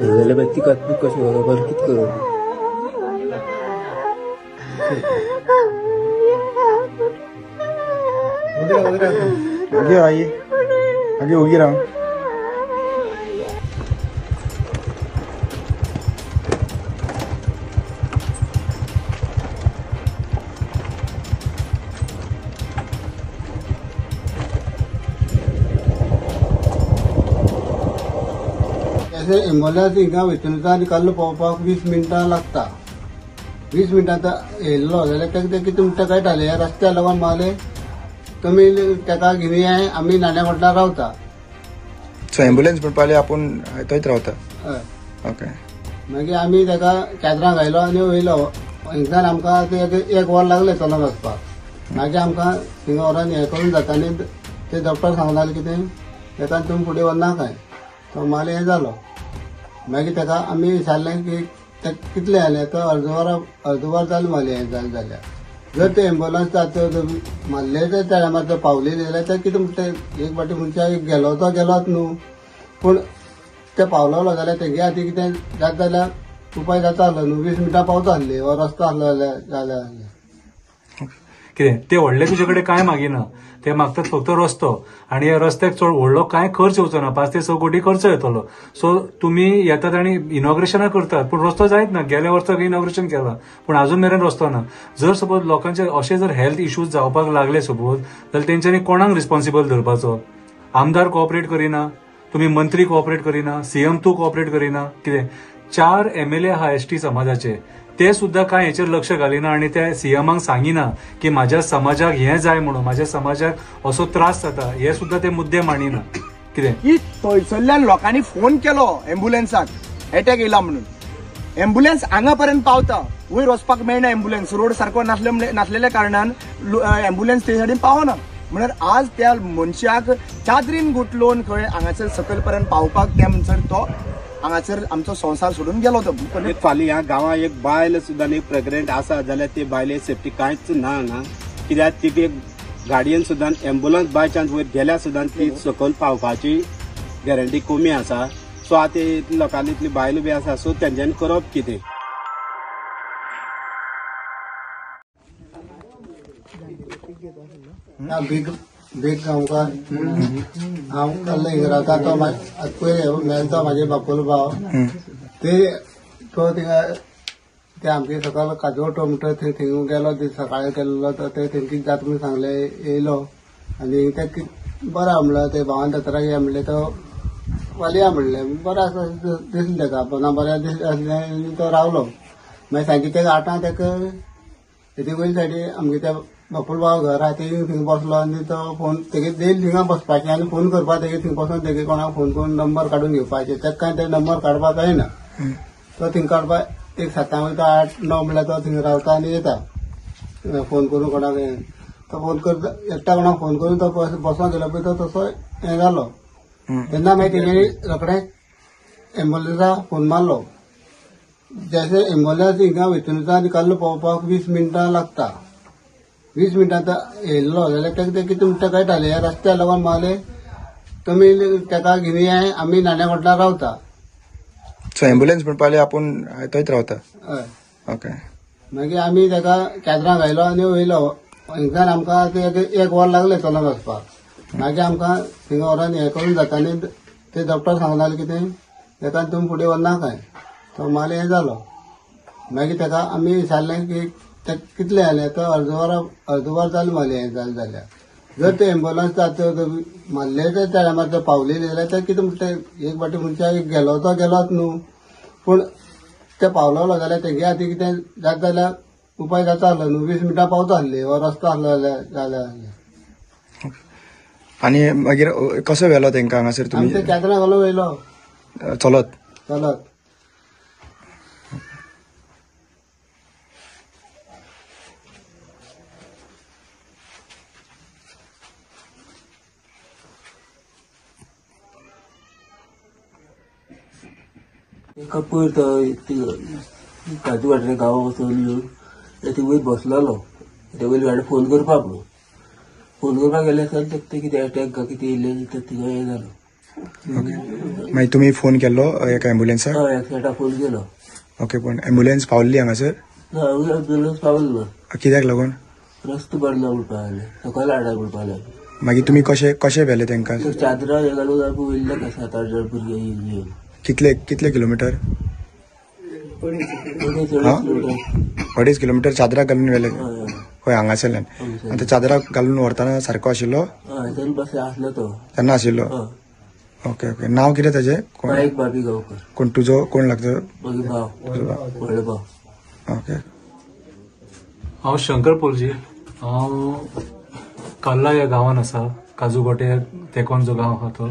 जाल्यार मागीर ती कातून कशें बरोबर कितें करूं आगे आइए आगे होगी रहा एम्बुलन्स हिंगा भितून आनी कल्लो पावपाक 20 मिनटां लागता 20 मिनटां येयल्लो जाल्यार तेका कितें म्हणटा काय थाले रस्त्या लागून मागले तुमी तेका घेवन येयात आमी नाण्या म्हटल्यार रावता सो एम्बुलन्स म्हणपाले आपूण थंयच रावता हय ओके मागीर आमी तेका केद्रां घायलो आनी वयलो हिंगसान आमकां एक वर लागलें चलून वचपाक मागीर आमकां थिंगा व्हरोन हें करून जाता आनी ते डॉक्टर सांगताले कितें तेका तुमी फुडें व्हरना काय तो मागीर हें जालो मागीर तेका आमी विचारलें की कितले जालें तो अर्द वर जालें मागीर हें जालें जाल्यार जर ते एम्बुलन्स मारले ते टायमार ते पावली जाल्यार ते कितें म्हणटा एक फावटी मनशाक गेलो तो गेलोच न्हू पूण ते पावलो जाल्यार तेगे आतां कितें जाता जाल्यार उपाय जाता आसलो न्हू 20 मिनटां पावता आसली हो रस्तो आसलो जाल्यार कितें ते व्हडले तुजे कडेन कांय मागिना ते मागतात फक्त रस्तो आनी ह्या रस्त्याक चड व्हडलो कांय खर्च येवचो ना 5 ते 6 कोटी खर्च येतलो सो तुमी येतात आनी इनॉग्रेशनाक करतात पूण रस्तो जायत ना गेल्या वर्साक इनॉग्रेशन केलां पूण अजून मेरेन रस्तो ना जर सपोज लोकांचे अशें जर हेल्थ इश्यूज जावपाक लागले सपोज जाल्यार तेंच्यांनी कोणाक रिस्पॉन्सिबल धरपाचो आमदार कोऑपरेट करिना तुमी मंत्री कोऑपरेट करिना सीएम तूं कोऑपरेट करिना कितें 4 MLA आहा एसटी समाजाचे ते सुद्धा काय हेचेर लक्ष घालिना आणि त्या सीएमांक सांगिना की माझ्या समाजाक हें जाय म्हणून माझ्या समाजाक असो त्रास जाता हे सुद्धा ते मुद्दे मांडिना कितें की थंयसरल्यान लोकांनी फोन केलो एम्बुलन्साक अटॅक येयला म्हणून एम्बुलन्स हांगा पर्यंत पावता वयर वचपाक मेळना एम्बुलन्स रोड सारको नासलेल्या कारणान एम्बुलन्स ते सायडीन पावना म्हणल्यार आज त्या मनशाक चादरीन गुटलोवन खंय हांगासर सकयल पर्यंत पावपाक त्या मनशाक तो हांगासर आमचो संसार सोडून गेलो तो फाल्यां ह्या गांवां एक बायल सुद्दां एक प्रेग्नेंट आसा जाल्यार ती बायले सेफ्टी कांयच ना हांगा कित्याक ती गाडयेन सुद्दां एम्बुलन्स बाय चान्स वयर गेल्यार सुद्दां ती सकयल पावपाची गॅरंटी कमी आसा सो आतां लोकांनी इतली बायलो बी आसा सो तेंच्यांनी करप कितें बेग आमकां हांव काल्लो हिंगा रावता तो पयलीं मेळटा म्हाजे बापोलो भाव ते तो थिंगा ते आमगे सकाळ काजोवटो म्हणटा थंय थिंगा गेलो सकाळी गेल्लो तो ते थंय कितें जाता म्हणून सांगले येयलो आनी ते बरो म्हणलो ते भावान दोतोराक या म्हणले तो वालया म्हणले बरो आसा दिसलें तेका पुना बरें दिसलें आनी तो रावलो मागीर सांजे तेका 8 तेका तेजे वयले सायडीन आमगे त्या बापूल भाव घर आहा ते थिंगा बसलो आनी तो फोन तेगे देल थिंगा बसपाचें आनी फोन करपाक तेगे थिंगा बसून तेगे कोणाक फोन करून नंबर काडून घेवपाचें तेका कांय ते नंबर काडपाक जायना तो थिंगा काडपाक एक 7 वयता 8 9 म्हणल्यार तो थिंगा रावता आनी येता फोन करून कोणाक तो फोन करता एकट्या कोणाक फोन करून तो बसोंक गेलो पळय तो तसो हें जालो तेन्ना मागीर तेगे रोखडें एम्बुलन्साक फोन मारलो जशें एम्बुलन्स हिंगा भितून आनी काल्लो पावपाक 20 मिनटां लागता 20 मिनटां येयल्लो जाल्यार तेका कितें म्हणटा काय थाले रस्त्या लागून मागले तुमी तेका घेवन येयात आमी नाण्या म्हटल्यार रावता सो एम्बुलन्स म्हणपाले आपूण थंयच रावता हय ओके मागीर आमी तेका केद्रां घायलो आनी वयलो हिंगसान आमकां एक वर लागलें चलून वचपाक मागीर आमकां थिंगा व्हरोन हें करून जाता आनी ते डॉक्टर सांगताले कितें तेका तुमी फुडें व्हरना काय तो मागीर हें जालो मागीर तेका आमी विचारलें की कितले जालें तो अर्द वर जालें मागीर हें जालें जाल्यार जर ते एम्बुलन्स मारले ते टायमार ते पावली जाल्यार ते कितें म्हणटा एक फावटी मनशाक गेलो तो गेलोच न्हू पूण ते पावलो जाल्यार तेगे आतां कितें जाता जाल्यार उपाय जाता आसलो न्हू 20 मिनटां पावता आसली हो रस्तो आसलो जाल्यार आनी मागीर कसो व्हेलो तेंकां हांगासर तुमी ते केद्रां घालून वयलो चलत एका पयर तो काजू वाटेर गांवा वचून येवन ते वयर बसलोलो ते वयले वाटेर फोन करपाक गेले आसतना ते कितें अटॅक काय कितें येयलें तर थिंगा हें जालो मागीर तुमी फोन केल्लो एका एम्बुलन्साक? हय एक्सिडेंटाक फोन केलो. ओके, पण एम्बुलन्स पावल्ली हांगासर? ना एम्बुलन्स पावलो ना. कित्याक लागून? रस्तो बंद म्हणपाक लागले, सकयल हाडाक म्हणपाक लागले. मागीर तुमी कशे व्हेले तांकां? चादरां हे घालून आमी वयल्ले का 7-8 जण भुरगे घेवन. कितले किलोमीटर? 2.5 किलोमीटर चादराक घालून व्हेले? हय, हांगासरल्यान. आनी चादराक घालून व्हरतना सारको आशिल्लो? हय, तेन्ना बस आसलो तो. तेन्ना आशिल्लो? Okay okay. नांव कितें ताजें? माईक बाबी गांवकर. कोण तुजो? कोण लागता? मागीर भाव, व्हडलो भाव. ओके. हांव शंकर पोलजी. हांव कल्ला ह्या गांवान आसा, काजूगोटे तेकोन जो गांव आहा तो.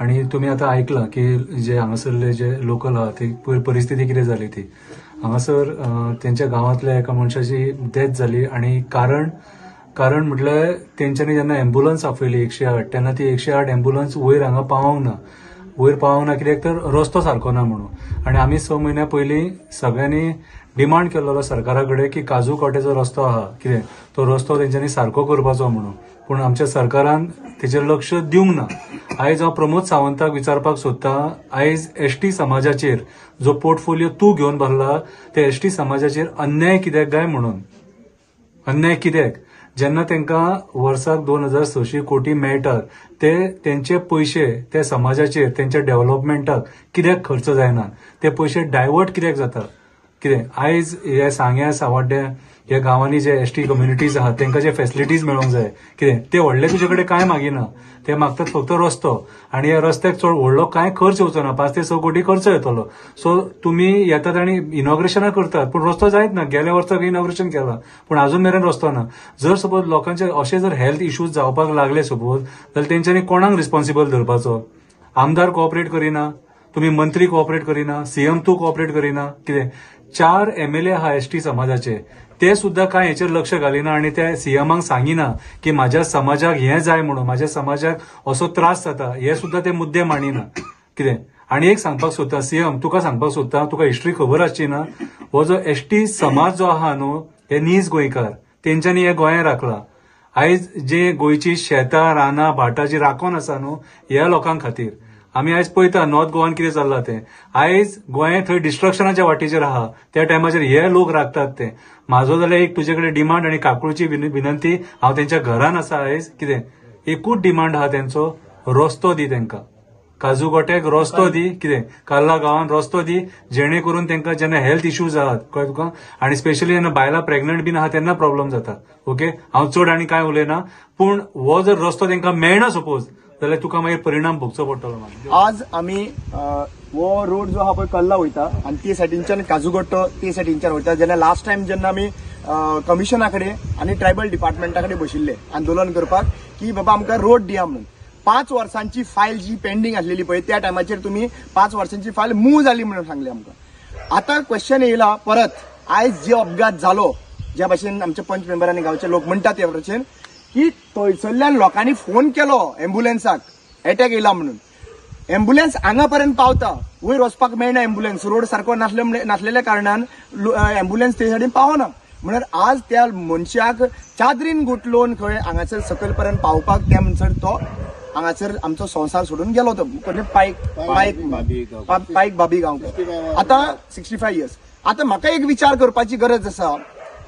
आणि तुम्ही आता ऐकला की जे हांगासरले जे लोकल आहा ती परिस्थिती कितें जाली ती. हांगासर तेंच्या गांवांतल्या एका मनशाची डेथ जाली आणि कारण म्हटल्यार तेंच्यांनी जेन्ना एम्बुलन्स आपयली 108 तेन्ना ती 108 एम्बुलन्स वयर हांगा पावोंक ना कित्याक तर रस्तो सारको ना म्हणून. आणि आमी 6 म्हयन्या पयलीं सगळ्यांनी डिमांड केल्लो सरकारा कडेन की काजूकोटेचो रस्तो आहा कितें तो रस्तो तेंच्यांनी सारको करपाचो म्हणून. पूण आमच्या सरकारान तेचेर लक्ष दिवंक ना. आयज हांव प्रमोद सावंताक विचारपाक सोदतां, आयज एसटी समाजाचेर जो पोर्टफोलियो तूं घेवन भरला त्या एसटी समाजाचेर अन्याय कित्याक काय म्हणून. अन्याय कित्याक? जेन्ना तांकां वर्साक 2600 कोटी मेळटात ते तेंचे पयशे त्या समाजाचेर तेंच्या डेव्हलपमेंटाक कित्याक खर्च जायना? ते पयशे डायवर्ट कित्याक जाता? कितें आयज हे सांग्या सावड्ड्या ह्या गांवांनी जे एसटी कम्युनिटीज आहात तांकां जे फेसिलिटीज मेळोंक जाय कितें ते व्हडले तुजे कडेन कांय मागिना. ते मागतात फक्त रस्तो, आणि ह्या रस्त्याक चड व्हडलो कांय खर्च येवचो ना. 5 ते 6 कोटी खर्च येतलो. सो तुमी येतात आनी इनॉग्रेशनाक करतात पूण रस्तो जायत ना. गेल्या वर्साक इनॉग्रेशन केलां पूण अजून मेरेन रस्तो ना. जर सपोज लोकांचे अशे जर हेल्थ इश्यूज जावपाक लागले सपोज जाल्यार तेंच्यांनी कोणाक रिस्पॉन्सिबल धरपाचो? आमदार कोऑपरेट करिना, तुम्ही मंत्री कोऑपरेट करिना, सीएम तू कोऑपरेट करिना. कितें 4 MLA आहा एसटी समाजाचे ते सुद्धा काय हेचेर लक्ष घालिना आणि त्या सीएमाक सांगिना की माझ्या समाजाक हें जाय म्हणून, माझ्या समाजाक असो त्रास जाता हे सुद्धा ते मुद्दे मांडिना. कितें आणि एक सांगपाक सोदता सीएम तुका सांगपाक सोदता, तुका हिस्ट्री खबर आसची ना. हो जो एसटी समाज जो आहा न्हू हे नीज गोंयकार तेंच्यांनी हे गोंया राखला. आयज जे गोंयची शेतां रानां भाटाची राखण आसा न्हू ह्या लोकांक खातीर आमी आयज पळयता नॉर्थ गोवान कितें चल्लां तें. आयज गोंय थंय डिस्ट्रक्शनाच्या वाटेचेर आहा, त्या टायमाचेर हे लोक राखतात ते. म्हाजो जाल्यार एक तुजे कडेन डिमांड आनी काकुळची विनंती, हांव तेंच्या घरान आसा आयज. कितें एकूच डिमांड आहा तेंचो, रस्तो दी तेंकां. काजूगोट्याक रस्तो दी. कितें कल्ला गांवान रस्तो दी जेणे करून तेंकां जेन्ना हेल्थ इश्यूज आहात कळ्ळें तुका, आनी स्पेशली जेन्ना बायलां प्रेग्नंट बीन आहा तेन्ना प्रॉब्लेम जाता. ओके, हांव चड आनी कांय उलयना, पूण हो जर रस्तो तेंकां मेळना सपोज जाल्यार तुका मागीर परिणाम भोगचो पडटलो. आज आमी वो रोड जो आहा पळय कल्ला वयता आनी ते सायडींच्यान काजूगोट्टो ते सायडींच्यान वयता. जेन्ना लास्ट टायम जेन्ना आमी कमिशना कडेन आनी ट्रायबल डिपार्टमेंटा कडेन बशिल्ले आंदोलन करपाक की बाबा आमकां रोड दिया म्हणून, 5 वर्सांची फायल जी पेंडिंग आसलेली पळय त्या टायमाचेर तुमी 5 वर्सांची फायल मूव जाली म्हणून सांगले आमकां. आता क्वेश्चन येयला परत, आयज जे अपघात जालो ज्या भाशेन आमचे पंच मेंबर आनी गांवचे लोक म्हणटात त्या भाशेन की थंयसरल्यान लोकांनी फोन केलो एम्बुलन्साक अटॅक येयला म्हणून. एम्बुलन्स हांगा पर्यंत पावता, वयर वचपाक मेळना. एम्बुलन्स रोड सारको नासलेल्या कारणान एम्बुलन्स ते सायडीन पावना. म्हणून आज त्या मनशाक चादरीन गुटलोवन खंय हांगासर सकयल पर्यंत पावपाक त्या मनशार तो हांगासर आमचो संसार सोडून गेलो. तो पायक बाबी गांवकर आता 65 इयर्स. आता म्हाका एक विचार करपाची गरज आसा.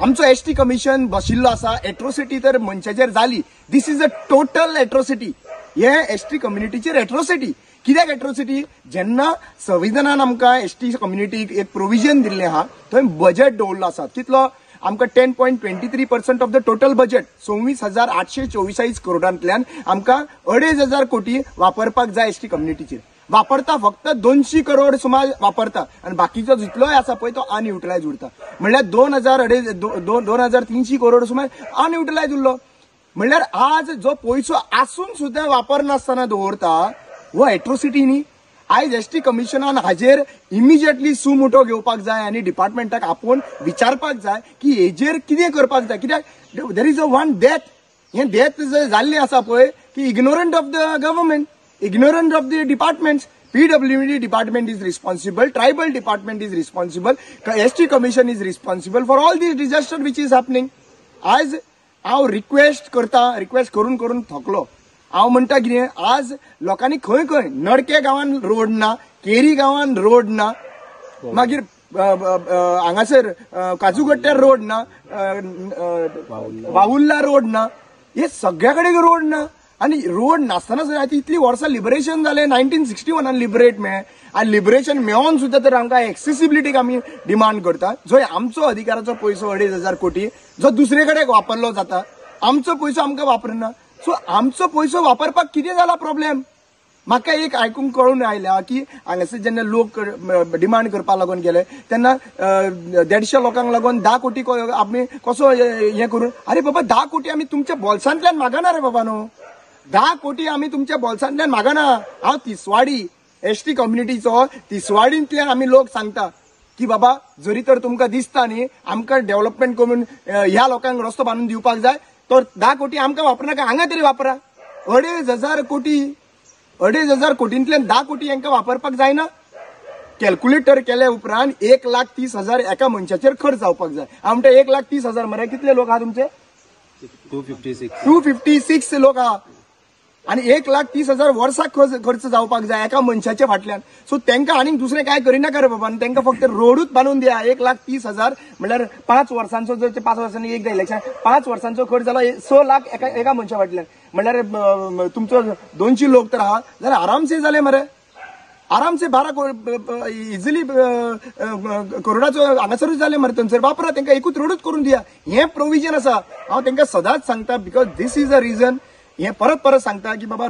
आमचो एसटी कमिशन बशिल्लो आसा, एट्रोसिटी तर मनशाचेर जाली. दिस इज अ टोटल एट्रोसिटी. हे एसटी कम्युनिटीचेर एट्रोसिटी. कित्याक एट्रोसिटी? जेन्ना संविधानान आमकां एसटी कम्युनिटीक एक प्रोविजन दिल्लें आहा थंय बजेट दवरलो आसा. कितलो? आमकां 10.23% ऑफ द टोटल बजेट 26,844 करोडांतल्यान आमकां 2,500 कोटी वापरपाक जाय एसटी कम्युनिटीचेर. वापरता फक्त 200 करोड सुमार वापरता आणि बाकीचो जितलोय आसा पळय तो अनयुटिलायज उरता. म्हणल्यार 2,300 करोड सुमार अनयुटिलायज उरलो. म्हणल्यार आज जो पयसो आसून सुद्धा वापर नासतना दवरता हो एट्रोसिटी न्ही. आयज एसटी कमिशनान हाजेर इमिजिएटली सुमोटो घेवपाक जाय आनी डिपार्टमेंटाक आपोवन विचारपाक जाय की हेजेर कितें करपाक जाय. कित्याक there is a one death. हें डेथ जाल्लें आसा पळय की ignorant of the government, ignorant of the departments. PWD department is responsible, tribal department is responsible, ST commission is responsible for all these disaster which is happening. आज हांव request करून थकलो हांव म्हणटा कितें आज लोकांनी खंय खंय नडके गांवान रोड ना, केरी गांवान रोड ना, मागीर हांगासर काजूगट्ट्यार रोड ना, बाहुल्ला रोड ना, हे सगळ्या कडेन रोड ना. आनी रोड नासतना सुद्दां इतली वर्सां लिबरेशन जालें 1961 लिबरेट मेळ्ळें. आनी लिबरेशन मेळोन सुद्दां तर आमकां एक्सेसिबिलिटीक आमी डिमांड करता. जंय आमचो अधिकाराचो पयसो 2,500 कोटी जो दुसरे कडेन वापरलो जाता, आमचो पयसो आमकां वापरना. सो आमचो पयसो वापरपाक कितें जाला प्रॉब्लेम? म्हाका एक आयकूंक कळून आयल्या की हांगासर जेन्ना लोक डिमांड करपाक लागून गेले तेन्ना 150 लोकांक लागून 10 कोटी आमी कसो हें करून, अरे बाबा 10 कोटी आमी तुमच्या बोल्सांतल्यान मागना रे बाबा न्हू. 10 कोटी आमी तुमच्या बोल्सांतल्यान मागना. हांव तिसवाडी एसटी कम्युनिटीचो तिसवाडींतल्यान आमी लोक सांगता की बाबा जरी तर तुमकां दिसता न्ही आमकां डेव्हलपमेंट करून ह्या लोकांक रस्तो बांदून दिवपाक जाय तर 10 कोटी आमकां वापरनाका, हांगा तरी वापरा. 2,500 कोटी 2,500 कोटींतल्यान 10 कोटी हांकां वापरपाक जायना. कॅल्क्युलेटर केल्या उपरांत 1,30,000 एका मनशाचेर खर्च जावपाक जाय. हांव म्हणटा 1,30,000 मरे कितले लोक आहा तुमचे? 256 लोक आहा. आनी 1,30,000 वर्साक खर्च जावपाक जाय एका मनशाच्या फाटल्यान. सो तांकां आनीक दुसरें काय करिनाका रे बाबा. तांकां फक्त रोडूच बांदून दिया. 1,30,000 म्हणल्यार 5 वर्सांचो जर 5 वर्सांनी एकदा इलेक्शन 5 वर्सांचो खर्च जालो 6 लाख एका मनशा फाटल्यान. म्हणल्यार तुमचो 200 लोक तर आहा जाल्यार आरामसे जाले मरे. आरामसे 12 इजिली करोडाचो हांगासरूच जाले मरे. थंयसर वापरा, तांकां एकूच रोडूच करून दिया. हें प्रोविजन आसा. हांव तांकां सदांच सांगता because this is a reason. हे परत सांगता की बाबा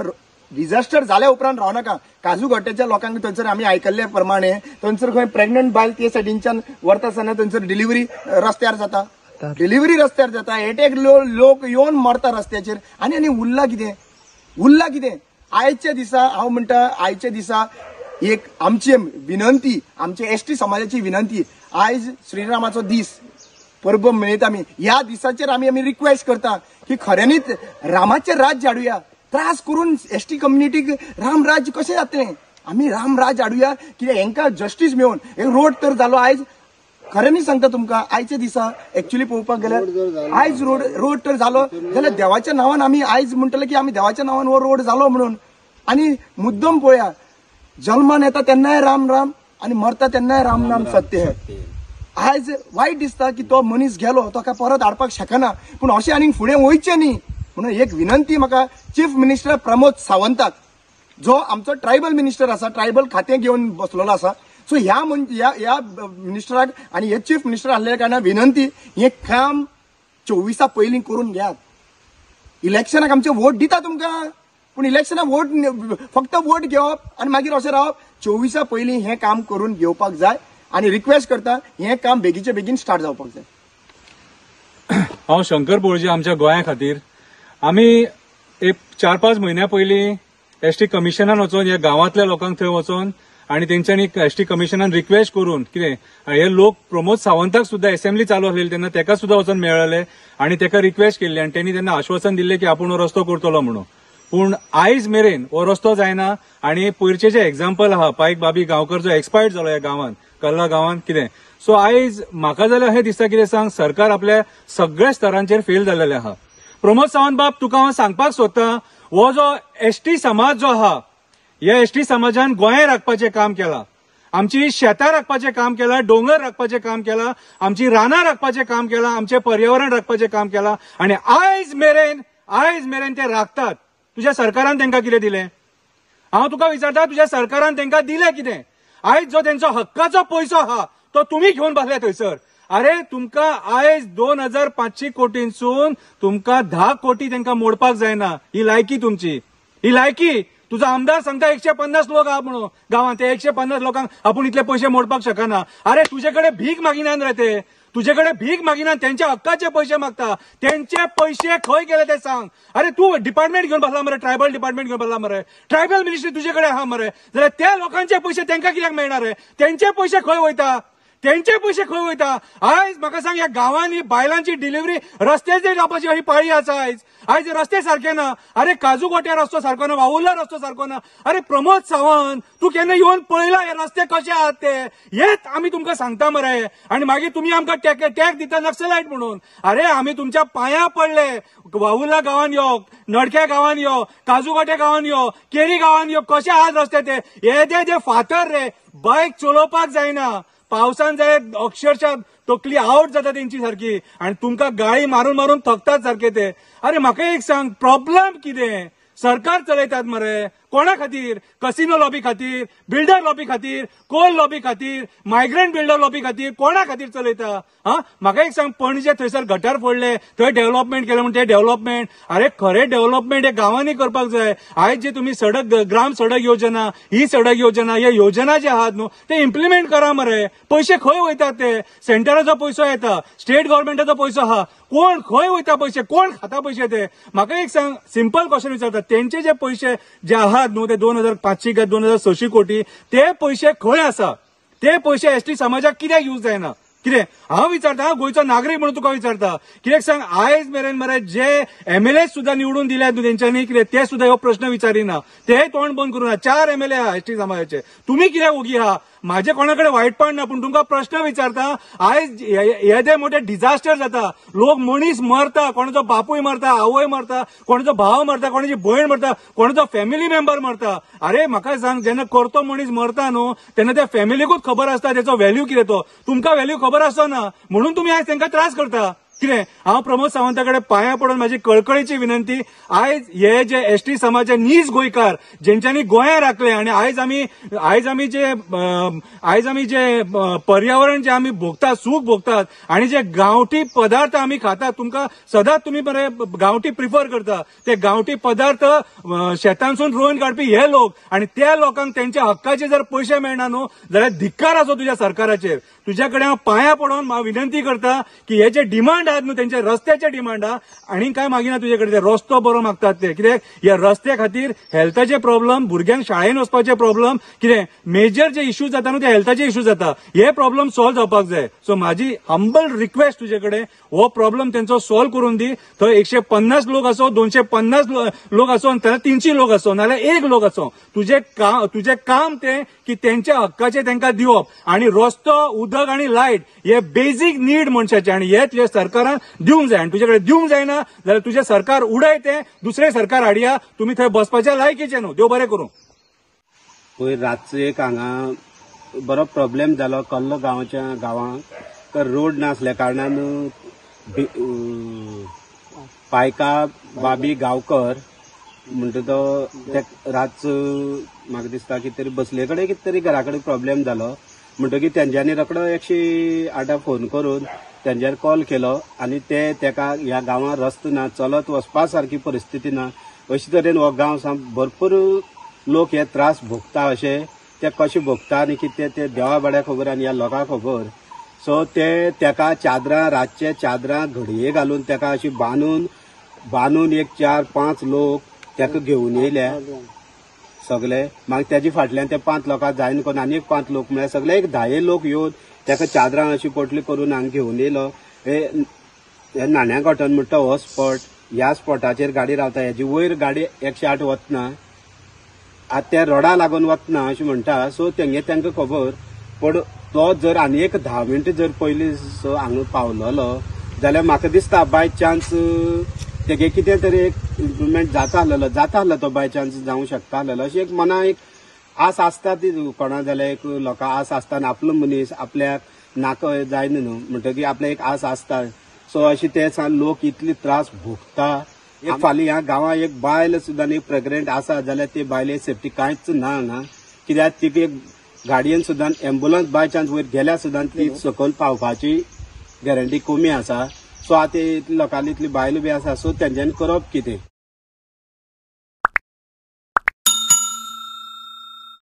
डिझास्टर जाल्या उपरांत रावनाका. काजूगट्ट्याच्या लोकांक थंयसर आमी आयकल्ले प्रमाणे थंयसर खंय प्रेग्नंट बायल ते सायडींच्यान व्हरता आसतना थंयसर डिलिव्हरी रस्त्यार जाता. एक लोक येवन मरता रस्त्याचेर. आनी उरला कितें? आयच्या दिसा हांव म्हणटा आयच्या दिसा एक आमची विनंती, आमचे एसटी समाजाची विनंती, आयज श्रीरामाचो दीस पर्व मनयता आमी. ह्या दिसाचेर आमी रिक्वेस्ट करता की खऱ्यांनीच रामाचें राज्य हाडुया. त्रास करून एसटी कम्युनिटीक राम राज्य कशें जातलें? आमी राम राज्य हाडुया कित्याक हेंकां जस्टीस मेळोवन. एक रोड तर जालो आयज. खऱ्यांनी सांगता तुमकां आयच्या दिसा एक्चुअली पळोवपाक गेल्यार आयज रोड तर जालो जाल्यार देवाच्या नांवान आमी आयज म्हणटले की आमी देवाच्या नांवान हो रोड जालो म्हणून. आनी मुद्दम पळया, जल्मान येता तेन्नाय राम राम आनी मरता तेन्नाय राम नाम सत्य है. आयज वायट दिसता की तो मनीस गेलो, ताका परत हाडपाक शकना. पूण अशें आनीक फुडें वयचें न्ही म्हणून एक विनंती म्हाका चीफ मिनिस्टर प्रमोद सावंताक, जो आमचो ट्रायबल मिनिस्टर आसा, ट्रायबल खातें घेवन बसलेलो आसा. सो ह्या मिनिस्टराक आनी हे चीफ मिनिस्टर आसलेल्या कारणान विनंती, हे काम 24 पयलीं करून घेयात. इलेक्शनाक आमचे वोट दिता तुमकां, पूण इलेक्शनाक फक्त वोट घेवप आनी मागीर अशें रावप. 24 पयलीं हें काम करून घेवपाक जाय. आनी रिक्वेस्ट करता हें काम बेगीचे बेगीन स्टार्ट जावपाक जाय. हांव शंकर बोळजी आमच्या गोंया खातीर आमी एक 4-5 म्हयन्या पयलीं एसटी कमिशनान वचून ह्या गांवांतल्या लोकांक थंय वचून आनी तेंच्यांनी एसटी कमिशनान रिक्वेस्ट करून कितें हे लोक प्रमोद सावंताक सुद्दां असेंब्ली चालू आसलेली तेन्ना तेका सुद्दां वचून मेळ्ळले आनी तेका रिक्वेस्ट केल्ली आनी तेणी तेन्ना आश्वासन दिल्लें की आपूण हो रस्तो करतलो म्हणून. पूण आयज मेरेन हो रस्तो जायना. आनी पयरचे जे एक्झाम्पल आहा, पायक बाबी गांवकर जो एक्सपायर्ड जालो ह्या गांवांत कल्ला गांवांत कितें. सो आयज म्हाका जाल्यार अशें दिसता कितें सांग, सरकार आपल्या सगळ्या स्तरांचेर फेल जाल्लेलें आहा. प्रमोद सावंत बाब, तुका हांव सांगपाक सोदता, हो जो एसटी समाज जो आहा, ह्या एसटी समाजान गोंय राखपाचें काम केलां, आमची शेतां राखपाचें काम केलां, दोंगर राखपाचें काम केलां, आमची रानां राखपाचें काम केलां, आमचें पर्यावरण राखपाचें काम केलां. आनी आयज मेरेन ते राखतात. तुज्या सरकारान तांकां कितें दिलें? हांव तुका विचारता, तुज्या सरकारान तांकां दिलें कितें? आयज जो तेंचो हक्काचो पयसो आहा तो तुमी घेवन बसले थंयसर. अरे तुमकां आयज 2,500 कोटींसून तुमकां 10 कोटी तांकां मोडपाक जायना. ही लायकी तुमची, ही लायकी. तुजो आमदार सांगता 150 लोक आहा म्हणून गांवांत, ते 150 लोकांक आपूण इतले पयशे मोडपाक शकना. अरे तुजे कडेन भीक मागिनात रे ते, तुजे कडेन भीक मागिनात, तेंच्या हक्काचे पयशे मागता. तेंचे पयशे खंय गेले ते सांग. अरे तूं डिपार्टमेंट घेवन बसला मरे, ट्रायबल डिपार्टमेंट घेवन बसला मरे, ट्रायबल मिनिस्ट्री तुजे कडेन आहा मरे, जाल्यार त्या लोकांचे पयशे तेंकां कित्याक मेळना रे? तेंचे पयशे खंय वयता? तेंचे पयशे खंय वयता? आयज म्हाका सांग, ह्या गांवांनी बायलांची डिलिव्हरी रस्त्याचेर जावपाची ही पाळी आसा. आयज रस्ते सारखे ना. अरे काजूगोट्या रस्तो सारको ना, वावुर्ला रस्तो सारको ना. अरे प्रमोद सावंत, तूं केन्ना येवन पळयला हे रस्ते कशे आहात ते? हेच आमी तुमकां सांगता मरे. आनी मागीर तुमी आमकां टॅग दिता नक्सलायट म्हणून. अरे आमी तुमच्या पांयां पडले. वावुर्ला गांवांत यो, नडक्या गांवांत यो, काजूगोट्या गांवांत यो, केरी गांवांत यो, कशे आहात रस्ते ते? हे जे फातर रे, बायक चलोवपाक जायना. पावसान जाय अक्षरशः तकली आवट जाता तेंची सारकी. आणि तुमकां गाळी मारून मारून थकतात सारखे ते. अरे म्हाका एक सांग, प्रॉब्लेम कितें? सरकार चलयतात मरे कोणा खातीर? कसिनो लॉबी खातीर, बिल्डर लॉबी खातीर, कोल लॉबी खातीर, मायग्रंट बिल्डर लॉबी खातीर, कोणा खातीर चलयता? म्हाका एक सांग, पणजे थंयसर गटार फोडले, थंय डेव्हलपमेंट केलें म्हणून ते डेव्हलपमेंट. अरे खरें डेव्हलपमेंट हे गांवांनी करपाक जाय. आयज जे तुम्ही ग्राम सडक योजना, ही सडक योजना, हे योजना जे आहात न्हू ते इम्प्लिमेंट करा मरे. पयशे खंय वयतात ते? सेंटराचो पयसो येता, स्टेट गव्हर्मेंटाचो पयसो आहा. कोण खंय वयता पयशे? कोण खाता पयशे ते? म्हाका एक सांग, सिंपल क्वेश्चन विचारता, तेंचे जे पयशे जे आहात न्हू ते 2500 काय 2600 कोटी, ते पयशे खंय आसा? ते पयशे एसटी समाजाक कित्याक यूज जायना? कितें हांव विचारता, गोंयचो नागरीक म्हणून तुका विचारता, कित्याक सांग, आयज मेरेन मरे जे एमएलए सुद्धा निवडून दिल्यात न्हू तेंच्यांनी, कितें ते सुद्धा ह्यो प्रश्न विचारिना. ते तोंड बंद करूना. 4 एमएलए आहा एसटी समाजाचे. तुम्ही कित्याक ओगी आहा? माझे कोणाकडे वायटपण ना, पण तुमकां प्रश्न विचारता. आयज हे जे मोठे डिझास्टर जाता, लोक मनीस मरता, कोणाचो बापूय मरता, आवय मरता, कोणाचो भाव मरता, कोणाची भयण मरता, कोणाचो फॅमिली मेंबर मरता. अरे म्हाका सांग, जेन्ना करतो मनीस मरता न्हू तेन्ना त्या फॅमिलीकूच खबर आसता तेचो व्हॅल्यू कितें तो. तुमकां व्हॅल्यू खबर आसना म्हणून तुम्ही आयज तांकां त्रास करता. कितें हांव प्रमोद सावंताकडे पांयां पडून माझी कळकळीची विनंती, आयज हे जे एसटी समाजाचे नीज गोंयकार जेंच्यांनी गोंया राखले, आणि आयज आमी जे पर्यावरण जे आमी भोगतात, सूख भोगतात, आणि जे गांवठी पदार्थ आमी खातात, तुमकां सदांच तुमी बरे गांवठी प्रिफर करता, ते गांवठी पदार्थ शेतांसून रोवन काडपी हे लोक, आणि त्या लोकांक त्यांच्या हक्काचे जर पयशे मेळना न्हू जाल्यार धिक्कार आसो तुज्या सरकाराचेर. तुझ्या कडेन हांव पांयां पडून विनंती करता की हे जे डिमांड आहात न्हू तेंचे रस्त्याचे डिमांड आहा, आनी काय मागिना तुजे कडेन, ते रस्तो बरो मागतात ते. कित्याक ह्या रस्त्या खातीर हेल्थाचे प्रॉब्लेम, भुरग्यांक शाळेन वचपाचे प्रॉब्लेम, कितें मेजर जे इश्यूज जाता न्हू ते हेल्थाचे इश्यूज जाता, हे प्रॉब्लेम सॉल्व जावपाक जाय. सो माझी हंबल रिक्वेस्ट तुजे कडेन, हो प्रॉब्लेम तेंचो सॉल्व करून दी. थंय 150 लोक असो, 250 लोक असो, 300 लोक असो, नाल्यार 1 लोक असो, तुझे काम ते की तेंच्या हक्काचे तेंकां दिवप. आणि रस्तो, उदक आणि लायट हे बेसिक नीड मनशाचे, आणि हे तुझ्या सरकारान दिवंक जाय. आणि तुझे कडेन दिवंक जायना जाल्यार तुझे सरकार उडय, ते दुसरे सरकार हाडया. तुम्ही थंय बसपाच्या लायकीचे न्हू. देव बरें करूं. पयर रातचो एक हांगा बरो प्रॉब्लेम जालो कल्लो गांवच्या गांवांक, तर रोड नासल्या कारणान पायका बाबी गांवकर म्हणटा तो रातचो म्हाका दिसता कितें तरी बसले कडेन कितें तरी घरा कडेन प्रॉब्लेम जालो. म्हणटकीर तेंच्यांनी रोखडो 108 फोन करून तेंच्यार कॉल केलो, आनी ते तेका ह्या गांवांत रस्तो ना, चलत वचपा सारकी परिस्थिती ना, अशे तरेन हो गांव साम भरपूर लोक हे त्रास भोगता. अशे ते कशे भोगता आनी कितें ते देवा बड्या खबर आनी ह्या लोकांक खबर. सो ते तेका चादरां, रातचे चादरां घडये घालून तेका अशी बांदून एक 4-5 लोक तेका घेवन येयल्या सगळे. मागीर तेजे फाटल्यान ते 5 लोकांक जायन करून आनी 5 लोक म्हळ्यार सगळे एक 10 लोक येवन तेका चादरां अशी पोटली करून हांगा घेवन येयलो. हे नाण्या घोटन म्हणटा हो स्पॉट, ह्या स्पॉटाचेर गाडी रावता, हेजी वयर गाडी 108 वचना, आतां त्या रोडा लागून वचना अशें म्हणटा. सो तेंकां खबर. पण तो जर आनी एक 10 मिनटां जर पयलीं हांगा पावलोलो जाल्यार म्हाका दिसता बाय चान्स तेगे कितें तरी एक इम्प्रुवमेंट जाता आसलेलो तो बाय चान्स जावंक शकता आसलेलो. अशी एक मना एक आस आसता ती कोणा जाल्यार एक लोकां आस आसता, आनी आपलो मनीस आपल्याक नाक जायना न्हू म्हणटकीर आपल्याक एक आस आसता. सो अशें ते लोक इतले त्रास भोगता. एक फाल्यां ह्या गांवांत एक बायल सुद्दां एक प्रेग्नेंट आसा जाल्यार ती बायले सेफ्टी कांयच ना हांगा. कित्याक ती एक गाडयेन सुद्दां एम्ब्युलन्स बाय चान्स वयर गेल्यार सुद्दां ती सकयल पावपाची गॅरंटी कमी आसा. सो आतां लोकांनी इतली बायलो बी आसा. सो तेंच्यांनी करप कितें?